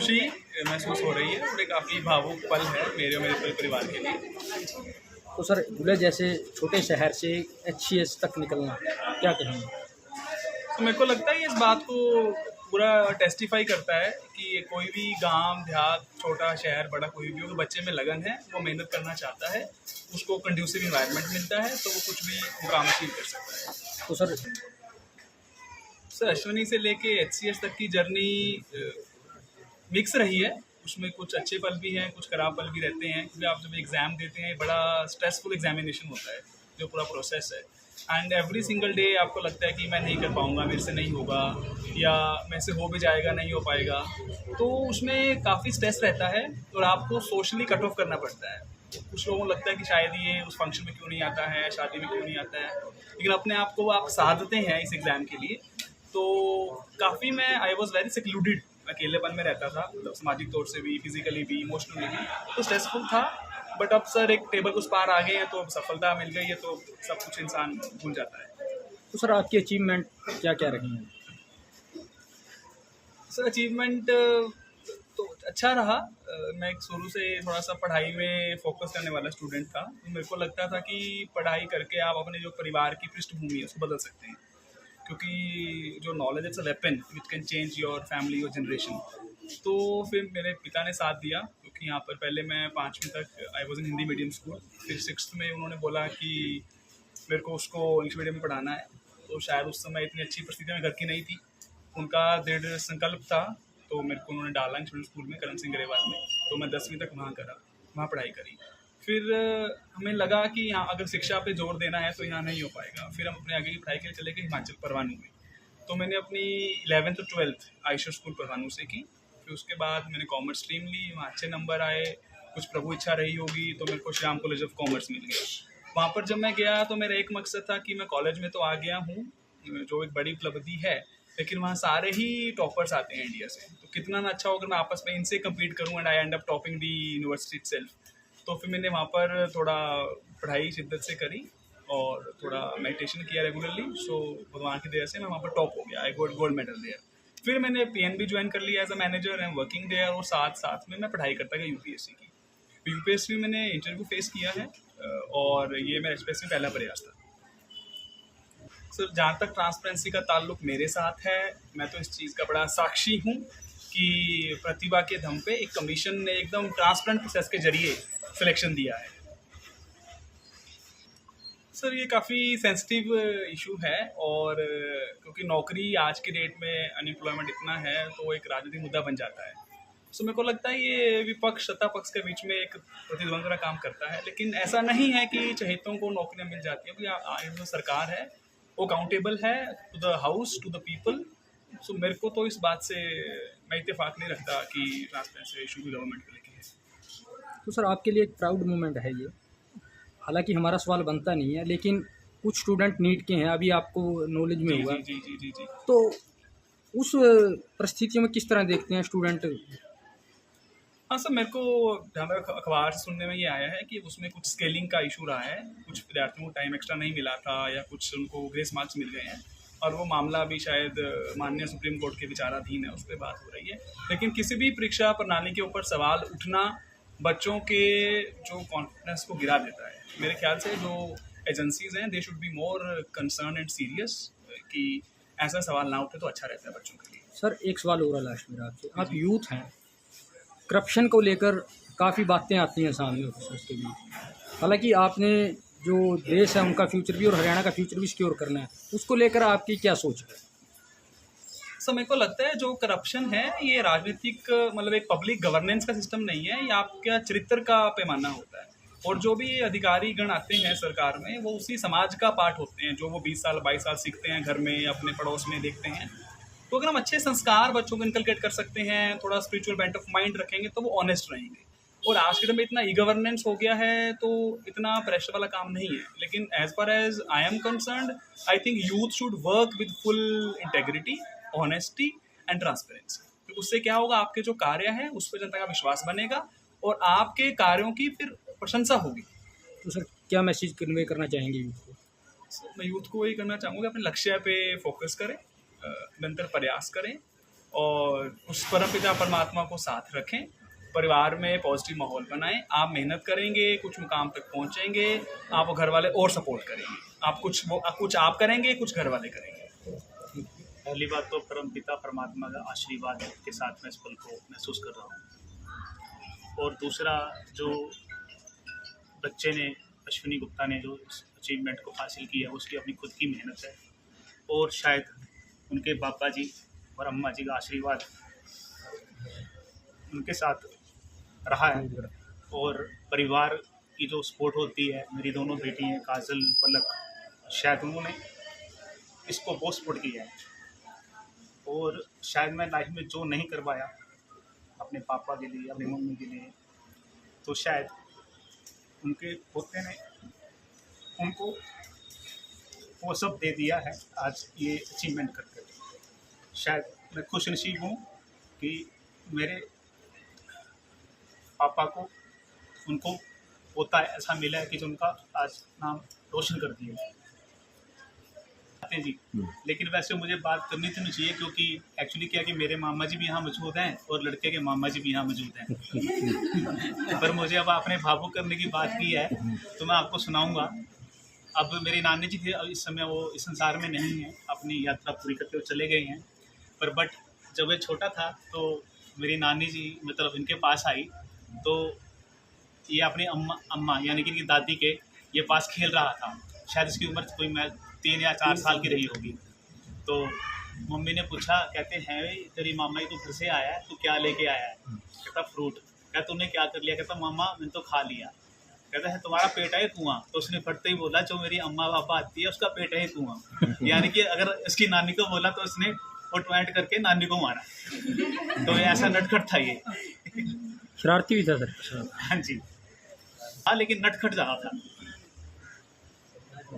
खुशी महसूस हो रही है और ये काफ़ी भावुक पल है मेरे और मेरे पूरे परिवार के लिए। तो सर धुले जैसे छोटे शहर से एचसीएस तक निकलना, क्या कहेंगे? तो मेरे को लगता है ये इस बात को पूरा टेस्टिफाई करता है कि कोई भी गांव देहात छोटा शहर बड़ा कोई भी हो, तो बच्चे में लगन है, वो मेहनत करना चाहता है, उसको कंड्यूसिव इन्वायरमेंट मिलता है तो वो कुछ भी मुकाम अचीव कर सकता है। तो सर अश्वनी से लेके एचसीएस तक की जर्नी मिक्स रही है। उसमें कुछ अच्छे पल भी हैं, कुछ खराब पल भी रहते हैं, क्योंकि आप जब एग्ज़ाम देते हैं बड़ा स्ट्रेसफुल एग्जामिनेशन होता है, जो पूरा प्रोसेस है। एंड एवरी सिंगल डे आपको लगता है कि मैं नहीं कर पाऊँगा, मेरे से नहीं होगा, या मेरे से हो भी जाएगा नहीं हो पाएगा, तो उसमें काफ़ी स्ट्रेस रहता है और आपको सोशली कट ऑफ करना पड़ता है। कुछ लोगों को लगता है कि शायद ये उस फंक्शन में क्यों नहीं आता है, शादी में क्यों नहीं आता है, लेकिन अपने आप को आप साधते हैं इस एग्ज़ाम के लिए। तो काफ़ी मैं आई वॉज वेरी सेक्लूडेड, अकेलेपन में रहता था, मतलब सामाजिक तौर से भी, फिजिकली भी, इमोशनली भी, तो स्ट्रेसफुल था। बट अब सर एक टेबल उस पार आ गए हैं, तो सफलता मिल गई है, तो सब कुछ इंसान भूल जाता है। तो सर आपकी अचीवमेंट क्या क्या रही हैं? सर अचीवमेंट तो अच्छा रहा। मैं शुरू से थोड़ा सा पढ़ाई में फोकस करने वाला स्टूडेंट था, तो मेरे को लगता था कि पढ़ाई करके आप अपने जो परिवार की पृष्ठभूमि है उसको बदल सकते हैं, क्योंकि जो knowledge it's a weapon which can change your family, your generation. तो फिर मेरे पिता ने साथ दिया, क्योंकि यहाँ पर पहले मैं 5वीं तक I was in Hindi medium school, फिर 6th में उन्होंने बोला कि मेरे को उसको इंग्लिश मीडियम में पढ़ाना है। तो शायद उस समय इतनी अच्छी परिस्थिति में घर की नहीं थी, उनका दृढ़ संकल्प था, तो मेरे को उन्होंने डाला इंग्लिश स्कूल में, करण सिंह ग्रेवाल में। तो मैं 10वीं तक वहाँ करा, वहाँ पढ़ाई करी। फिर हमें लगा कि यहाँ अगर शिक्षा पे जोर देना है तो यहाँ नहीं हो पाएगा। फिर हम अपने आगे की पढ़ाई के लिए चले गए हिमाचल परवाणू में। तो मैंने अपनी 11th और 12th आयशर स्कूल परवाणू से की। फिर उसके बाद मैंने कॉमर्स स्ट्रीम ली, वहाँ अच्छे नंबर आए, कुछ प्रभु इच्छा रही होगी तो मेरे को श्याम कॉलेज ऑफ कॉमर्स मिल गया। वहाँ पर जब मैं गया तो मेरा एक मकसद था कि मैं कॉलेज में तो आ गया हूँ, जो एक बड़ी उपलब्धि है, लेकिन वहाँ सारे ही टॉपर्स आते हैं इंडिया से, तो कितना ना अच्छा होगा मैं आपस में इनसे कम्पीट करूँ and I and up topping the university itself. तो फिर मैंने वहाँ पर थोड़ा पढ़ाई शिद्दत से करी और थोड़ा मेडिटेशन किया रेगुलरली, सो भगवान की दया से मैं वहाँ पर टॉप हो गया, I got gold medal there. फिर मैंने पीएनबी ज्वाइन कर लिया as a manager and working there, और साथ साथ में मैं पढ़ाई करता गया यूपीएससी की। यूपीएससी में मैंने इंटरव्यू फेस किया है और ये मेरा एचपीएससी में पहला प्रयास था। सर जहाँ तक ट्रांसपेरेंसी का ताल्लुक मेरे साथ है, मैं तो इस चीज़ का बड़ा साक्षी हूँ कि प्रतिभा के दम पे एक कमीशन ने एकदम ट्रांसपेरेंट प्रोसेस के जरिए सिलेक्शन दिया है। सर ये काफ़ी सेंसिटिव इशू है, और क्योंकि नौकरी आज की डेट में अनएम्प्लॉयमेंट इतना है तो एक राजनीतिक मुद्दा बन जाता है। सो मेरे को लगता है ये विपक्ष सत्ता पक्ष के बीच में एक प्रतिद्वंद का काम करता है, लेकिन ऐसा नहीं है कि चहेतों को नौकरियां मिल जाती है, क्योंकि जो सरकार है वो अकाउंटेबल है to the house, to the people. So मेरे को तो इस बात से मैं इत्तेफाक नहीं रखता कि ट्रांसपेरेंसी इशू भी गवर्नमेंट को लेके है। तो सर आपके लिए एक प्राउड मोमेंट है ये, हालांकि हमारा सवाल बनता नहीं है, लेकिन कुछ स्टूडेंट नीट के हैं, अभी आपको नॉलेज में जी होगा। जी जी जी जी। तो उस परिस्थितियों में किस तरह देखते हैं स्टूडेंट? हाँ सर, मेरे को हमारे अखबार से सुनने में ये आया है कि उसमें कुछ स्केलिंग का इशू रहा है, कुछ विद्यार्थियों को टाइम एक्स्ट्रा नहीं मिला था या कुछ उनको ग्रेस मार्क्स मिल गए हैं, और वो मामला भी शायद माननीय सुप्रीम कोर्ट के विचाराधीन है, उस पर बात हो रही है। लेकिन किसी भी परीक्षा प्रणाली के ऊपर सवाल उठना बच्चों के जो कॉन्फिडेंस को गिरा देता है। मेरे ख्याल से जो एजेंसीज हैं they should be more concern and serious कि ऐसा सवाल ना उठे तो अच्छा रहता है बच्चों के लिए। सर एक सवाल हो रहा लास्ट मेरा आपसे, आप यूथ हैं, करप्शन को लेकर काफ़ी बातें आती हैं सामने ऑफिसर्स के बीच, हालांकि आपने जो देश है उनका फ्यूचर भी और हरियाणा का फ्यूचर भी सिक्योर करना है, उसको लेकर आपकी क्या सोच है? सर मेरे को लगता है जो करप्शन है ये राजनीतिक मतलब एक पब्लिक गवर्नेंस का सिस्टम नहीं है, ये आपका चरित्र का पैमाना होता है। और जो भी अधिकारी गण आते हैं सरकार में वो उसी समाज का पार्ट होते हैं, जो वो 20 साल 22 साल सीखते हैं घर में अपने पड़ोस में देखते हैं। तो अगर हम अच्छे संस्कार बच्चों को इनकलकेट कर सकते हैं, थोड़ा स्पिरिचुअल बेंट ऑफ माइंड रखेंगे, तो वो ऑनेस्ट रहेंगे। और आज के टाइम में इतना ई गवर्नेंस हो गया है तो इतना प्रेशर वाला काम नहीं है। लेकिन as far as I am concerned, I think youth should work with full integrity, honesty and transparency. तो उससे क्या होगा, आपके जो कार्य है उस पर जनता का विश्वास बनेगा और आपके कार्यों की फिर प्रशंसा होगी। तो सर क्या मैसेज कन्वे करना चाहेंगे यूथ को? मैं यूथ को यही करना चाहूँगा, अपने लक्ष्य पे फोकस करें, निरंतर प्रयास करें और उस परमपिता परमात्मा को साथ रखें, परिवार में पॉजिटिव माहौल बनाएं। आप मेहनत करेंगे, कुछ मुकाम तक पहुंचेंगे, आपको घर वाले और सपोर्ट करेंगे। आप कुछ आप करेंगे, कुछ घर वाले करेंगे। पहली बात तो परमपिता परमात्मा का आशीर्वाद के साथ मैं इस पल को महसूस कर रहा हूँ। और दूसरा, जो बच्चे ने, अश्विनी गुप्ता ने जो इस अचीवमेंट को हासिल किया है, उसकी अपनी खुद की मेहनत है और शायद उनके पापा जी और अम्मा जी का आशीर्वाद उनके साथ रहा है। और परिवार की जो सपोर्ट होती है, मेरी दोनों बेटी हैं काजल, पलक, शायद उन्होंने इसको बहुत सपोर्ट किया है। और शायद मैं लाइफ में जो नहीं कर पाया अपने पापा के लिए, अपनी मम्मी के लिए, तो शायद उनके पोते ने उनको वो सब दे दिया है आज ये अचीवमेंट करके। शायद मैं खुश नसीब हूँ कि मेरे पापा को उनको पोता ऐसा मिला है कि जो उनका आज नाम रोशन कर दिया जी। लेकिन वैसे मुझे बात करनी तो नहीं चाहिए, क्योंकि एक्चुअली क्या कि मेरे मामा जी भी यहाँ मौजूद हैं और लड़के के मामा जी भी यहाँ मौजूद हैं। पर मुझे अब आपने भावुक करने की बात की है तो मैं आपको सुनाऊंगा। अब मेरी नानी जी थे, इस समय वो इस संसार में नहीं है, अपनी यात्रा पूरी करके वो चले गए हैं। पर बट जब मैं छोटा था तो मेरी नानी जी मतलब इनके पास आई, तो ये अपनी अम्मा यानी कि इनकी दादी के ये पास खेल रहा था। शायद इसकी उम्र कोई मैं 3 या 4 साल की रही होगी। तो मम्मी ने पूछा, कहते हैं तेरी मामा ही तो घर से आया है, तू क्या लेके आया है? कहता फ्रूट। कहता तूने क्या कर लिया? कहता मामा मैंने तो खा लिया। कहता है तुम्हारा पेट है कुआं। तो उसने फटते ही बोला, जो मेरी अम्मा पापा आती है उसका पेट है कुआं। यानी कि अगर इसकी नानी को बोला तो उसने वो ट्वेंट करके नानी को मारा। तो ऐसा नटखट था ये। शरारती भी था सर। हाँ जी, हाँ, लेकिन नटखट ज़्यादा था।